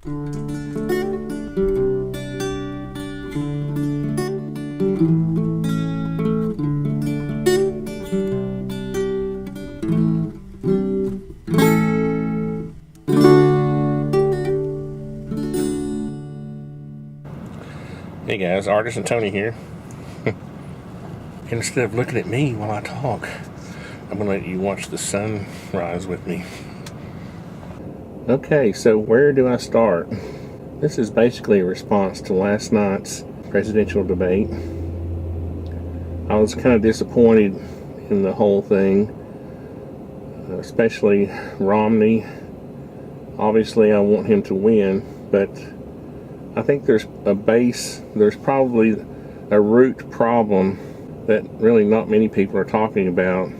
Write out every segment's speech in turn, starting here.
Hey guys, ArtisanTony here. Instead of looking at me while I talk, I'm going to let you watch the sun rise with me. Okay, so where do I start? This is basically a response to last night's presidential debate. I was kind of disappointed in the whole thing, especially Romney. Obviously, I want him to win, but I think there's probably a root problem that really not many people are talking about.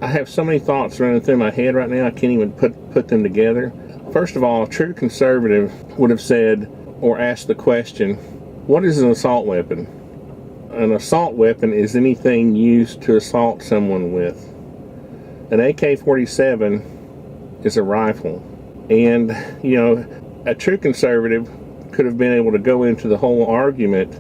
I have so many thoughts running through my head right now, I can't even put them together. First of all, a true conservative would have said or asked the question, what is an assault weapon? An assault weapon is anything used to assault someone with. An AK-47 is a rifle. And, you know, a true conservative could have been able to go into the whole argument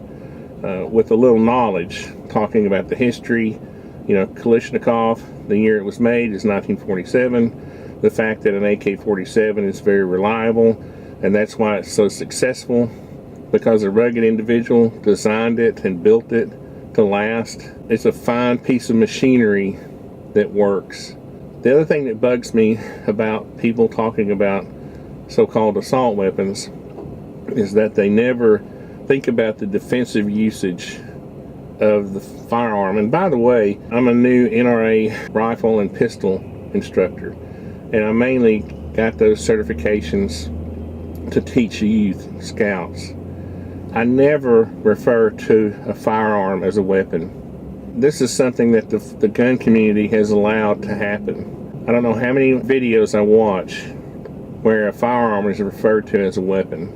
with a little knowledge, talking about the history. You know, Kalashnikov, the year it was made is 1947. The fact that an AK-47 is very reliable, and that's why it's so successful, because a rugged individual designed it and built it to last. It's a fine piece of machinery that works. The other thing that bugs me about people talking about so-called assault weapons is that they never think about the defensive usage of the firearm. And by the way, I'm a new NRA rifle and pistol instructor, and I mainly got those certifications to teach youth, scouts. I never refer to a firearm as a weapon. This is something that the gun community has allowed to happen. I don't know how many videos I watch where a firearm is referred to as a weapon.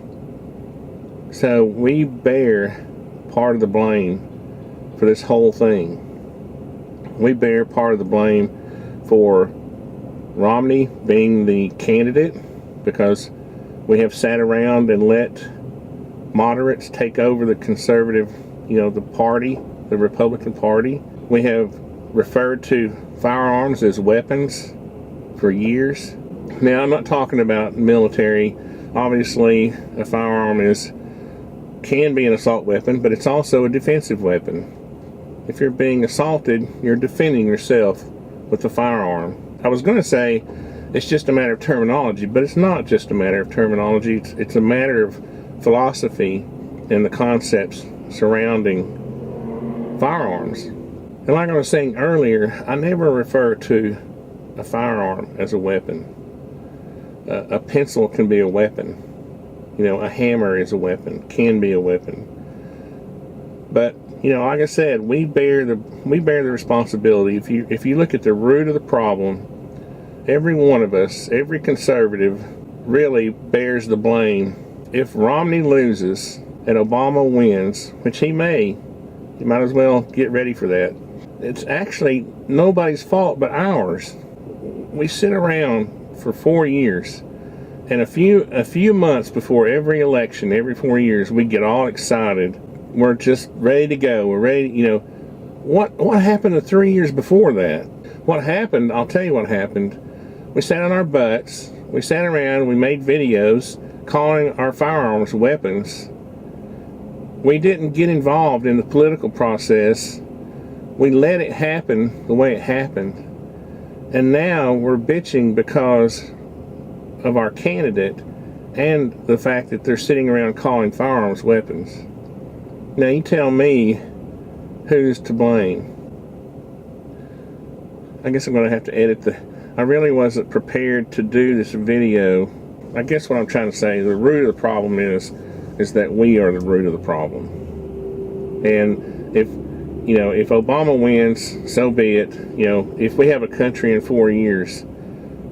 So we bear part of the blame for this whole thing. We bear part of the blame for Romney being the candidate, because we have sat around and let moderates take over the conservative, the party, the Republican Party. We have referred to firearms as weapons for years. Now, I'm not talking about military. Obviously, a firearm can be an assault weapon, but it's also a defensive weapon. If you're being assaulted, you're defending yourself with a firearm. I was going to say it's just a matter of terminology, but it's not just a matter of terminology. It's a matter of philosophy and the concepts surrounding firearms. And like I was saying earlier, I never refer to a firearm as a weapon. A pencil can be a weapon. A hammer is a weapon, can be a weapon. But, like I said, we bear the responsibility. If you look at the root of the problem, every one of us, every conservative, really bears the blame. If Romney loses and Obama wins, which he may, you might as well get ready for that. It's actually nobody's fault but ours. We sit around for 4 years, and a few months before every election, every 4 years, we get all excited. We're just ready to go. We're ready. What happened the 3 years before that? What happened? I'll tell you what happened. We sat on our butts. We sat around. We made videos calling our firearms weapons. We didn't get involved in the political process. We let it happen the way it happened. And now we're bitching because of our candidate and the fact that they're sitting around calling firearms weapons. Now you tell me who's to blame. I guess I'm going to have to edit I really wasn't prepared to do this video. I guess what I'm trying to say, the root of the problem is that we are the root of the problem. And if Obama wins, so be it. If we have a country in 4 years,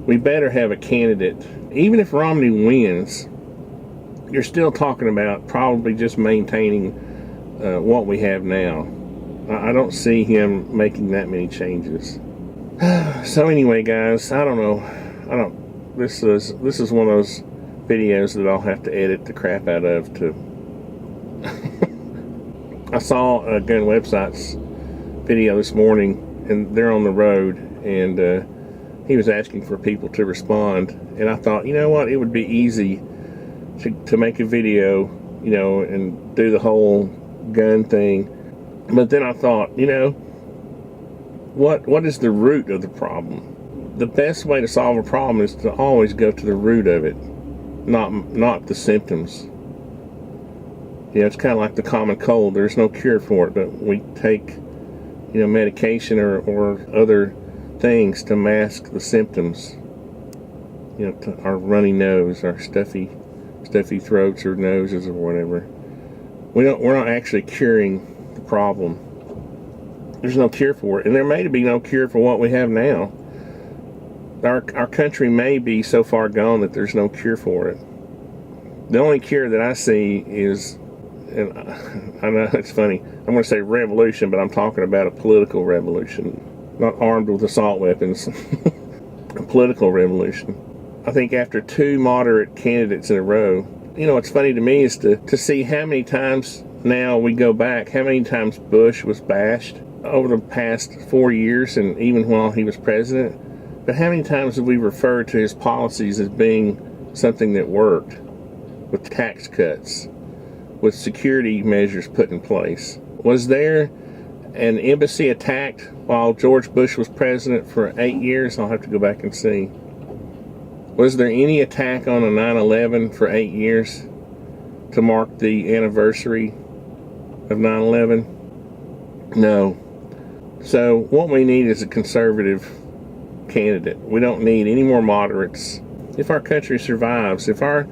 we better have a candidate. Even if Romney wins, you're still talking about probably just maintaining what we have now. I don't see him making that many changes. So anyway, guys, I don't know. This is one of those videos that I'll have to edit the crap out of to. I saw a gun website's video this morning, and they're on the road, and he was asking for people to respond, and I thought, you know what, it would be easy to make a video, you know, and do the whole gun thing. But then I thought, you know, what is the root of the problem? The best way to solve a problem is to always go to the root of it, not the symptoms. You know, it's kind of like the common cold. There's no cure for it, but we take, you know, medication or other things to mask the symptoms. You know, to our runny nose, our stuffy throats or noses or whatever. We're not actually curing the problem. There's no cure for it, and there may be no cure for what we have now. Our country may be so far gone that there's no cure for it. The only cure that I see is, and I know it's funny, I'm going to say revolution, but I'm talking about a political revolution, not armed with assault weapons. A political revolution. I think after 2 moderate candidates in a row, you know, what's funny to me is to see how many times now we go back, how many times Bush was bashed over the past 4 years, and even while he was president. But how many times have we referred to his policies as being something that worked, with tax cuts, with security measures put in place? Was there an embassy attacked while George Bush was president for 8 years? I'll have to go back and see. Was there any attack on a 9/11 for 8 years to mark the anniversary of 9/11? No. So what we need is a conservative candidate. We don't need any more moderates. If our country survives, if our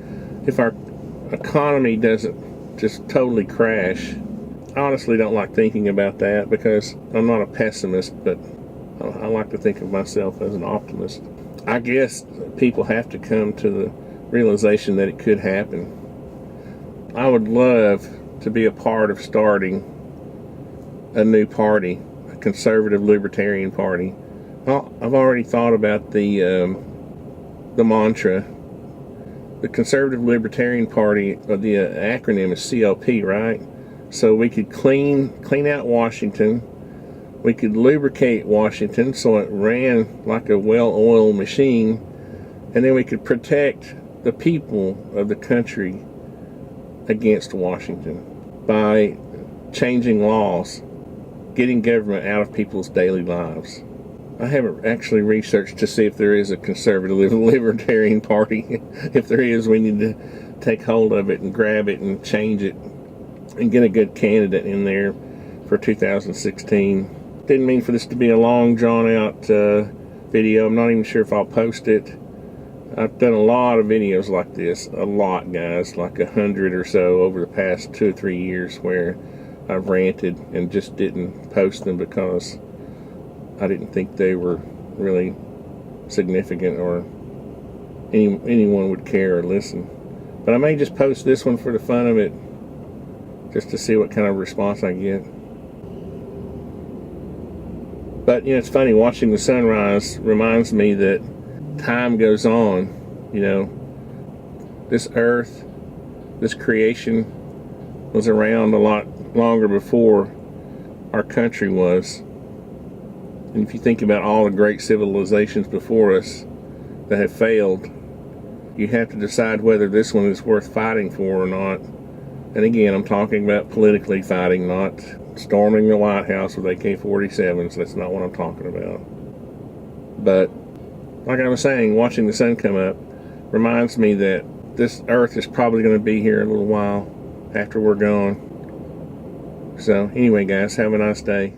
economy doesn't just totally crash, I honestly don't like thinking about that because I'm not a pessimist, but I like to think of myself as an optimist. I guess people have to come to the realization that it could happen. I would love to be a part of starting a new party, a conservative libertarian party. Well, I've already thought about the mantra. The Conservative Libertarian Party, the acronym is CLP, right? So we could clean out Washington. We could lubricate Washington so it ran like a well-oiled machine, and then we could protect the people of the country against Washington by changing laws, getting government out of people's daily lives. I haven't actually researched to see if there is a conservative libertarian party. If there is, we need to take hold of it and grab it and change it and get a good candidate in there for 2016. Didn't mean for this to be a long, drawn-out video. I'm not even sure if I'll post it. I've done a lot of videos like this. A lot, guys. Like 100 or so over the past 2 or 3 years where I've ranted and just didn't post them because I didn't think they were really significant or anyone would care or listen. But I may just post this one for the fun of it, just to see what kind of response I get. But, you know, it's funny, watching the sunrise reminds me that time goes on. You know, this earth, this creation was around a lot longer before our country was. And if you think about all the great civilizations before us that have failed, you have to decide whether this one is worth fighting for or not. And again, I'm talking about politically fighting, not storming the White House with AK-47s. That's not what I'm talking about. But like I was saying, watching the sun come up reminds me that this earth is probably going to be here a little while after we're gone. So anyway, guys, have a nice day.